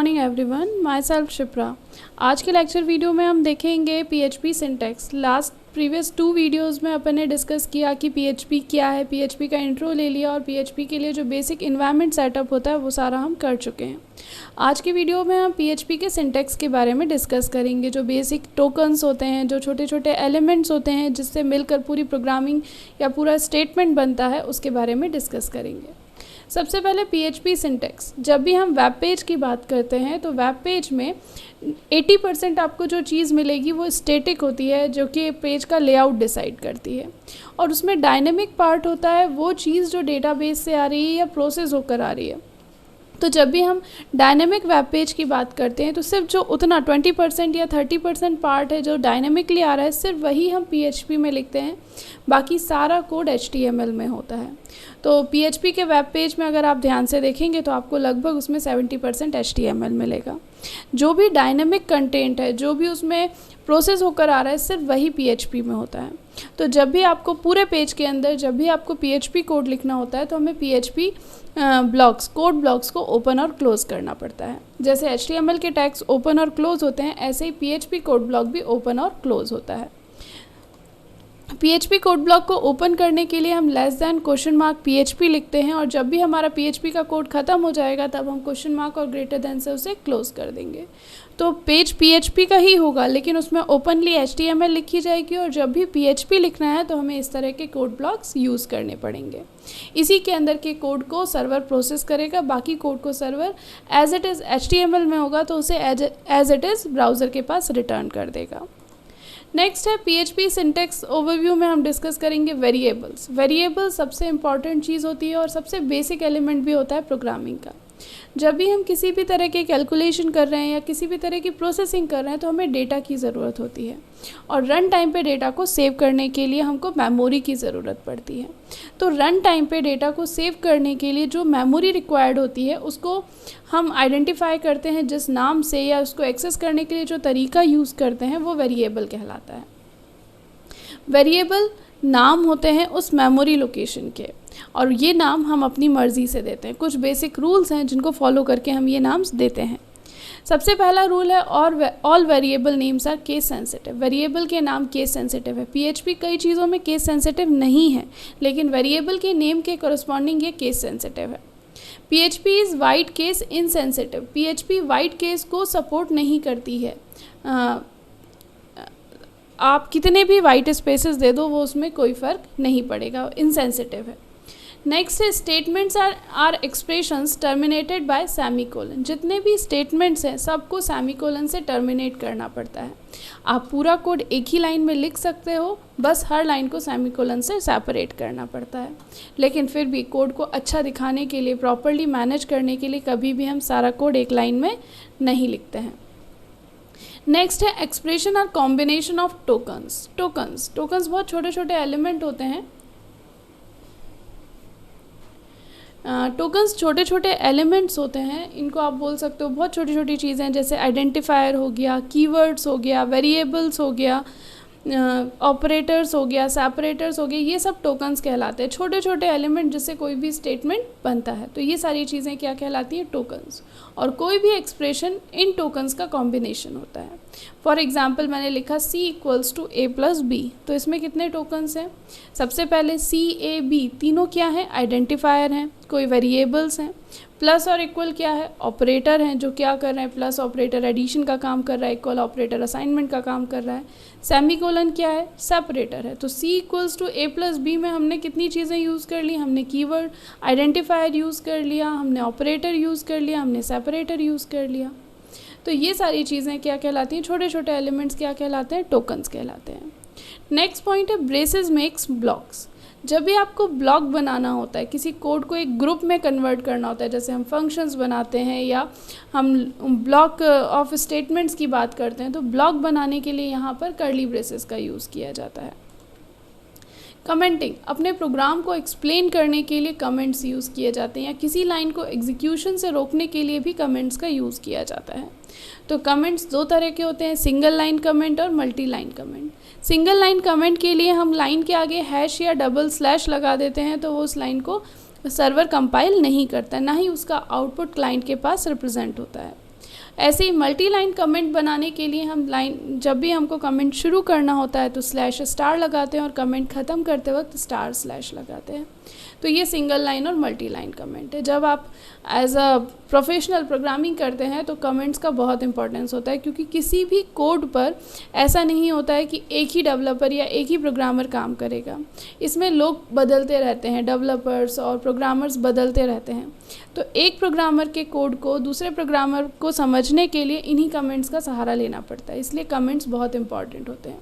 Morning everyone, my self Shipra. आज के lecture video में हम देखेंगे पीएचपी सिंटैक्स। प्रीवियस 2 वीडियोस में अपन ने डिस्कस किया कि पीएचपी क्या है, पीएचपी का इंट्रो ले लिया और पीएचपी के लिए जो बेसिक इन्वायरमेंट सेटअप होता है वो सारा हम कर चुके हैं। आज की वीडियो में हम पीएचपी के सिंटैक्स के बारे में डिस्कस करेंगे। जो बेसिक टोकन्स होते हैं, जो छोटे छोटे एलिमेंट्स होते हैं जिससे मिलकर पूरी प्रोग्रामिंग या पूरा स्टेटमेंट बनता है, उसके बारे में डिस्कस करेंगे। सबसे पहले पीएचपी सिंटैक्स। जब भी हम वेब पेज की बात करते हैं तो वेब पेज में 80% आपको जो चीज़ मिलेगी वो स्टैटिक होती है, जो कि पेज का लेआउट डिसाइड करती है। और उसमें डायनेमिक पार्ट होता है वो चीज़ जो डेटाबेस से आ रही है या प्रोसेस होकर आ रही है। तो जब भी हम डायनेमिक वेब पेज की बात करते हैं तो सिर्फ जो उतना 20% या 30% पार्ट है जो डायनेमिकली आ रहा है, सिर्फ वही हम पीएचपी में लिखते हैं। बाकी सारा कोड एचटीएमएल में होता है। तो पीएचपी के वेब पेज में अगर आप ध्यान से देखेंगे तो आपको लगभग उसमें 70% एचटीएमएल मिलेगा। जो भी डायनेमिक कंटेंट है, जो भी उसमें प्रोसेस होकर आ रहा है, सिर्फ वही पीएचपी में होता है। तो जब भी आपको पूरे पेज के अंदर जब भी आपको पीएचपी कोड लिखना होता है तो हमें पीएचपी ब्लॉक्स, कोड ब्लॉक्स को ओपन और क्लोज करना पड़ता है। जैसे एचटीएमएल के टैग्स ओपन और क्लोज होते हैं, ऐसे ही पीएचपी कोड ब्लॉक भी ओपन और क्लोज होता है। पीएचपी कोड ब्लॉक को ओपन करने के लिए हम <? PHP लिखते हैं, और जब भी हमारा पीएचपी का कोड ख़त्म हो जाएगा तब हम $? और ग्रेटर से उसे क्लोज कर देंगे। तो पेज पीएचपी का ही होगा, लेकिन उसमें ओपनली एचटीएमएल लिखी जाएगी, और जब भी पीएचपी लिखना है तो हमें इस तरह के कोड ब्लॉक्स यूज़ करने पड़ेंगे। इसी के अंदर के कोड को सर्वर प्रोसेस करेगा, बाकी कोड को server as it is HTML में होगा तो उसे एज इट इज़ ब्राउज़र के पास रिटर्न कर देगा। नेक्स्ट है पीएचपी सिंटैक्स ओवरव्यू में हम डिस्कस करेंगे वेरिएबल्स। वेरिएबल सबसे इंपॉर्टेंट चीज़ होती है और सबसे बेसिक एलिमेंट भी होता है प्रोग्रामिंग का। जब भी हम किसी भी तरह के कैलकुलेशन कर रहे हैं या किसी भी तरह की प्रोसेसिंग कर रहे हैं तो हमें डेटा की ज़रूरत होती है, और रन टाइम पे डेटा को सेव करने के लिए हमको मेमोरी की ज़रूरत पड़ती है। तो रन टाइम पे डेटा को सेव करने के लिए जो मेमोरी रिक्वायर्ड होती है उसको हम आइडेंटिफाई करते हैं जिस नाम से, या उसको एक्सेस करने के लिए जो तरीका यूज़ करते हैं वो वेरिएबल कहलाता है। वेरिएबल नाम होते हैं उस मेमोरी लोकेशन के, और ये नाम हम अपनी मर्ज़ी से देते हैं। कुछ बेसिक रूल्स हैं जिनको फॉलो करके हम ये नाम्स देते हैं। सबसे पहला रूल है all variable names are case sensitive. Variable के नाम केस सेंसिटिव है। पीएचपी कई चीज़ों में केस सेंसिटिव नहीं है, लेकिन वेरिएबल के नेम के करस्पॉन्डिंग ये केस सेंसिटिव है। PHP is white case insensitive. PHP white case को सपोर्ट नहीं करती है। आप कितने भी वाइट स्पेसेस दे दो वो उसमें कोई फ़र्क नहीं पड़ेगा, इनसेंसिटिव है। नेक्स्ट है statements are expressions terminated by semicolon. जितने भी स्टेटमेंट्स हैं सबको सेमीकोलन से टर्मिनेट करना पड़ता है। आप पूरा कोड एक ही लाइन में लिख सकते हो, बस हर लाइन को सेमीकोलन से सेपरेट करना पड़ता है। लेकिन फिर भी कोड को अच्छा दिखाने के लिए, प्रॉपरली मैनेज करने के लिए कभी भी हम सारा कोड एक लाइन में नहीं लिखते हैं। नेक्स्ट है एक्सप्रेशन और कॉम्बिनेशन ऑफ टोकन्स। टोकन्स बहुत छोटे छोटे एलिमेंट होते हैं। टोकन्स छोटे छोटे एलिमेंट्स होते हैं, इनको आप बोल सकते हो बहुत छोटी छोटी चीज़ें, जैसे आइडेंटिफायर हो गया, कीवर्ड्स हो गया, वेरिएबल्स हो गया, ऑपरेटर्स हो गया, सेपरेटर्स हो गए, ये सब टोकन्स कहलाते हैं। छोटे छोटे एलिमेंट जिससे कोई भी स्टेटमेंट बनता है, तो ये सारी चीज़ें क्या कहलाती हैं? टोकन्स। और कोई भी एक्सप्रेशन इन टोकन्स का कॉम्बिनेशन होता है। फॉर एग्जांपल मैंने लिखा C = A+B, तो इसमें कितने टोकन्स हैं? सबसे पहले C, A, B तीनों क्या हैं? आइडेंटिफायर हैं, कोई वेरिएबल्स हैं। प्लस और इक्वल क्या है? ऑपरेटर हैं, जो क्या कर रहे हैं? प्लस ऑपरेटर एडिशन का काम कर रहा है, इक्वल ऑपरेटर असाइनमेंट का काम कर रहा है। सेमीकोलन क्या है? सेपरेटर है। तो C = A+B में हमने कितनी चीज़ें यूज़ कर ली? हमने कीवर्ड आइडेंटिफायर यूज़ कर लिया, हमने ऑपरेटर यूज़ कर लिया, हमने सेपरेटर यूज़ कर लिया। तो ये सारी चीज़ें क्या कहलाती हैं? छोटे छोटे एलिमेंट्स क्या कहलाते हैं? टोकन्स कहलाते हैं। नेक्स्ट पॉइंट है ब्रेसेस मेक्स ब्लॉक्स। जब भी आपको ब्लॉक बनाना होता है, किसी कोड को एक ग्रुप में कन्वर्ट करना होता है, जैसे हम फंक्शंस बनाते हैं या हम ब्लॉक ऑफ स्टेटमेंट्स की बात करते हैं, तो ब्लॉक बनाने के लिए यहाँ पर कर्ली ब्रेसेस का यूज़ किया जाता है। कमेंटिंग, अपने प्रोग्राम को एक्सप्लेन करने के लिए कमेंट्स यूज़ किए जाते हैं, या किसी लाइन को एग्जीक्यूशन से रोकने के लिए भी कमेंट्स का यूज़ किया जाता है। तो कमेंट्स 2 तरह के होते हैं, सिंगल लाइन कमेंट और multi line comment. Single line comment के लिए हम लाइन के आगे हैश या डबल स्लैश लगा देते हैं, तो वो उस लाइन को सर्वर कंपाइल नहीं करता, ना ही उसका आउटपुट क्लाइंट के पास रिप्रेजेंट होता है। ऐसे ही मल्टी लाइन कमेंट बनाने के लिए हम लाइन, जब भी हमको कमेंट शुरू करना होता है तो स्लैश स्टार लगाते हैं और कमेंट ख़त्म करते वक्त स्टार स्लैश लगाते हैं। तो ये सिंगल लाइन और मल्टी लाइन कमेंट है। जब आप एज अ प्रोफेशनल प्रोग्रामिंग करते हैं तो कमेंट्स का बहुत इंपॉर्टेंस होता है, क्योंकि किसी भी कोड पर ऐसा नहीं होता है कि एक ही डेवलपर या एक ही प्रोग्रामर काम करेगा। इसमें लोग बदलते रहते हैं, डेवलपर्स और प्रोग्रामर्स बदलते रहते हैं। तो एक प्रोग्रामर के कोड को दूसरे प्रोग्रामर को समझने के लिए इन्हीं कमेंट्स का सहारा लेना पड़ता है, इसलिए कमेंट्स बहुत इंपॉर्टेंट होते हैं।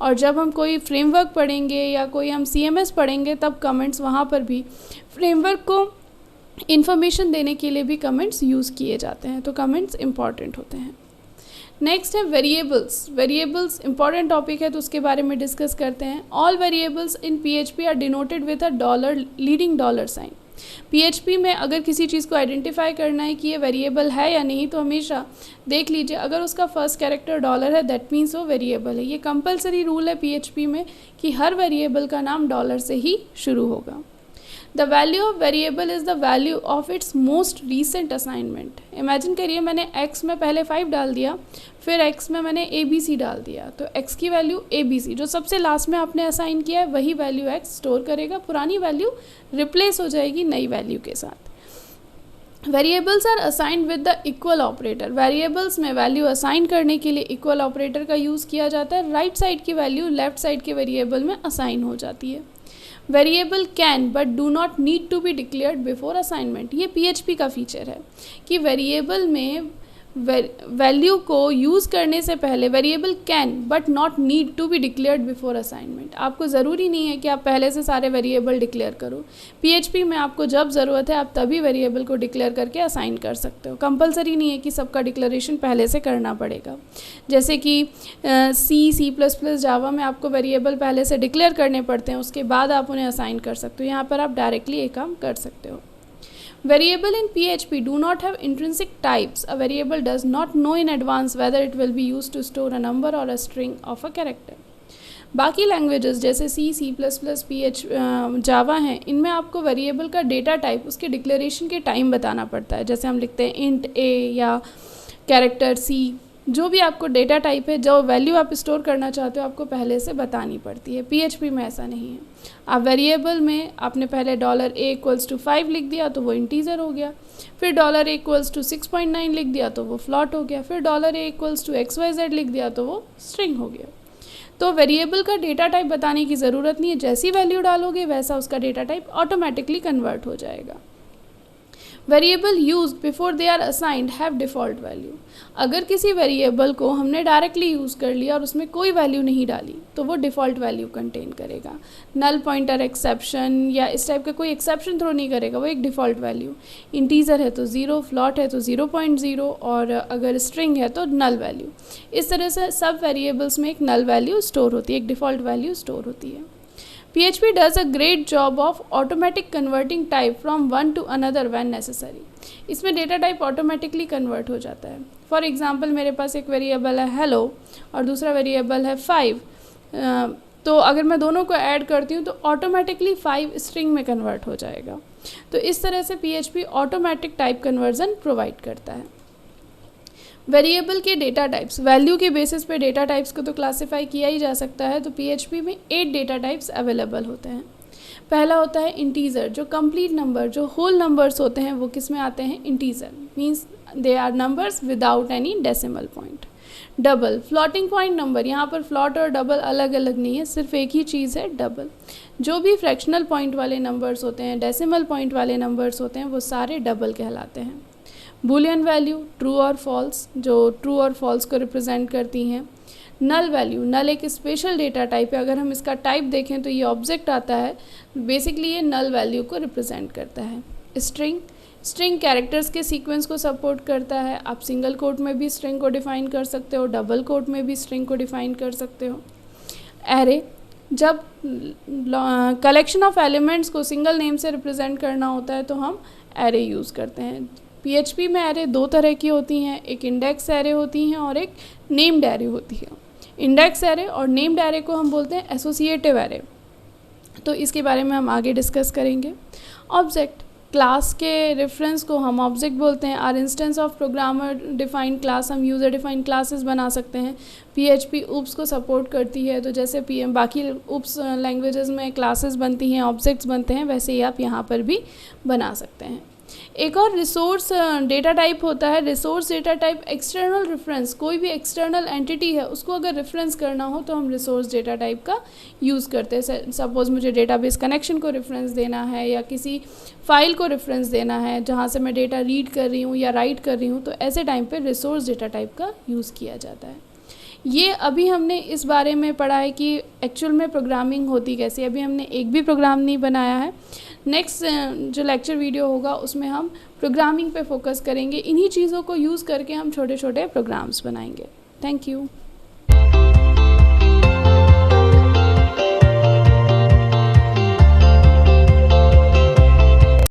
और जब हम कोई फ्रेमवर्क पढ़ेंगे या कोई हम CMS पढ़ेंगे तब कमेंट्स, वहाँ पर भी फ्रेमवर्क को इन्फॉर्मेशन देने के लिए भी कमेंट्स यूज़ किए जाते हैं। तो कमेंट्स इंपॉर्टेंट होते हैं। नेक्स्ट है वेरिएबल्स। वेरिएबल्स इंपॉर्टेंट टॉपिक है तो उसके बारे में डिस्कस करते हैं। All variables in PHP are denoted with a dollar leading dollar sign. PHP में अगर किसी चीज़ को आइडेंटिफाई करना है कि ये वेरिएबल है या नहीं, तो हमेशा देख लीजिए अगर उसका फर्स्ट कैरेक्टर डॉलर है दैट मीन्स वो वेरिएबल है। ये कंपलसरी रूल है PHP में कि हर वेरिएबल का नाम डॉलर से ही शुरू होगा। The value of variable is the value of its most recent assignment. Imagine करिए मैंने x में पहले 5 डाल दिया, फिर x में मैंने ABC डाल दिया, तो x की वैल्यू ABC जो सबसे लास्ट में आपने असाइन किया है वही वैल्यू x स्टोर करेगा, पुरानी वैल्यू रिप्लेस हो जाएगी नई वैल्यू के साथ। Variables are assigned with the equal operator. Variables में वैल्यू असाइन करने के लिए इक्वल ऑपरेटर का यूज़ किया जाता है। राइट साइड की वैल्यू लेफ्ट साइड के वेरिएबल में असाइन हो जाती है। Variable can but do not need to be declared before assignment. ये PHP का फीचर है कि वेरिएबल में वैल्यू को यूज़ करने से पहले variable can but not need to be declared before assignment. आपको ज़रूरी नहीं है कि आप पहले से सारे वेरिएबल डिक्लेयर करो। PHP में आपको जब ज़रूरत है आप तभी वेरिएबल को डिक्लेयर करके असाइन कर सकते हो। कंपलसरी नहीं है कि सबका डिक्लेरेशन पहले से करना पड़ेगा। जैसे कि C++, जावा में आपको वेरिएबल पहले से डिक्लेयर करने पड़ते हैं, उसके बाद आप उन्हें असाइन कर सकते हो। यहाँ पर आप डायरेक्टली ये काम कर सकते हो। Variable in PHP do not have intrinsic types. A variable does not know in advance whether it will be used to store a number or a string of a character. बाकी languages जैसे C++, जावा हैं, इनमें आपको variable का data type उसके declaration के time बताना पड़ता है। जैसे हम लिखते हैं इंट a या कैरेक्टर C, जो भी आपको डेटा टाइप है, जो वैल्यू आप स्टोर करना चाहते हो आपको पहले से बतानी पड़ती है। PHP में ऐसा नहीं है। आप वेरिएबल में आपने पहले $a = 5 लिख दिया तो वो इंटीजर हो गया, फिर $a = 6.9 लिख दिया तो वो फ्लॉट हो गया, फिर $a = XYZ लिख दिया तो वो स्ट्रिंग हो गया। तो वेरिएबल का डेटा टाइप बताने की ज़रूरत नहीं है, जैसी वैल्यू डालोगे वैसा उसका डेटा टाइप ऑटोमेटिकली कन्वर्ट हो जाएगा। Variable use before they are assigned have default value. अगर किसी वेरिएबल को हमने डायरेक्टली यूज़ कर लिया और उसमें कोई वैल्यू नहीं डाली तो वो डिफ़ॉल्ट वैल्यू कंटेन करेगा। नल पॉइंटर एक्सेप्शन या इस टाइप का कोई एक्सेप्शन थ्रो नहीं करेगा, वो एक डिफ़ॉल्ट वैल्यू। इंटीजर है तो 0, फ्लॉट है तो 0.0 और अगर स्ट्रिंग है तो नल वैल्यू। इस तरह से सब वेरिएबल्स में एक नल वैल्यू स्टोर होती है, एक डिफ़ॉल्ट वैल्यू स्टोर होती है। PHP does a great job of automatic converting type from one to another when necessary. इसमें डेटा टाइप ऑटोमेटिकली कन्वर्ट हो जाता है। फॉर एग्जांपल मेरे पास एक वेरिएबल है हेलो और दूसरा वेरिएबल है 5, तो अगर मैं दोनों को ऐड करती हूँ तो ऑटोमेटिकली 5 स्ट्रिंग में कन्वर्ट हो जाएगा। तो इस तरह से PHP automatic type conversion provide करता है। वेरिएबल के डेटा टाइप्स, वैल्यू के बेसिस पे डेटा टाइप्स को तो क्लासिफाई किया ही जा सकता है। तो PHP में 8 डेटा टाइप्स अवेलेबल होते हैं। पहला होता है इंटीजर, जो कंप्लीट नंबर, जो होल नंबर्स होते हैं वो किस में आते हैं? Integer, means they are numbers without any decimal point. Double, floating point number, यहाँ पर फ्लॉट और डबल अलग अलग नहीं है, सिर्फ एक ही चीज़ है डबल। जो भी फ्रैक्शनल पॉइंट वाले नंबर्स होते हैं, डेसिमल पॉइंट वाले नंबर्स होते हैं, वो सारे डबल कहलाते हैं। बूलियन वैल्यू, ट्रू और फॉल्स, जो ट्रू और फॉल्स को रिप्रेजेंट करती हैं। नल वैल्यू, नल एक स्पेशल डेटा टाइप है, अगर हम इसका टाइप देखें तो ये ऑब्जेक्ट आता है, बेसिकली ये नल वैल्यू को रिप्रेजेंट करता है। स्ट्रिंग, स्ट्रिंग कैरेक्टर्स के सीक्वेंस को सपोर्ट करता है। आप सिंगल कोट में भी स्ट्रिंग को डिफ़ाइन कर सकते हो, डबल कोट में भी स्ट्रिंग को डिफ़ाइन कर सकते हो। एरे, जब कलेक्शन ऑफ एलिमेंट्स को सिंगल नेम से रिप्रेजेंट करना होता है तो हम एरे यूज़ करते हैं। PHP में एरे 2 तरह की होती हैं, एक इंडेक्स एरे होती हैं और एक नेम्ड एरे होती है। इंडेक्स एरे और नेम्ड एरे को हम बोलते हैं एसोसिएटिव एरे, तो इसके बारे में हम आगे डिस्कस करेंगे। ऑब्जेक्ट, क्लास के रेफरेंस को हम ऑब्जेक्ट बोलते हैं। Are instance of programmer defined class, हम यूज़र डिफाइंड क्लासेस बना सकते हैं। PHP ऊप्स को सपोर्ट करती है, तो जैसे बाकी ऊप्स लैंग्वेजेस में क्लासेस बनती हैं, ऑब्जेक्ट्स बनते हैं, वैसे ही आप यहाँ पर भी बना सकते हैं। एक और रिसोर्स डेटा टाइप होता है। Resource data type external reference, कोई भी एक्सटर्नल एंटिटी है उसको अगर रेफरेंस करना हो तो हम रिसोर्स डेटा टाइप का यूज़ करते हैं। सपोज़ मुझे डेटाबेस कनेक्शन को रेफरेंस देना है या किसी फाइल को रेफरेंस देना है जहाँ से मैं डेटा रीड कर रही हूँ या राइट कर रही हूँ, तो ऐसे टाइम पे रिसोर्स डेटा टाइप का यूज़ किया जाता है। ये अभी हमने इस बारे में पढ़ा है कि एक्चुअल में प्रोग्रामिंग होती कैसे। अभी हमने एक भी प्रोग्राम नहीं बनाया है। नेक्स्ट जो लेक्चर वीडियो होगा उसमें हम प्रोग्रामिंग पे फोकस करेंगे। इन्हीं चीज़ों को यूज़ करके हम छोटे छोटे प्रोग्राम्स बनाएंगे। Thank you.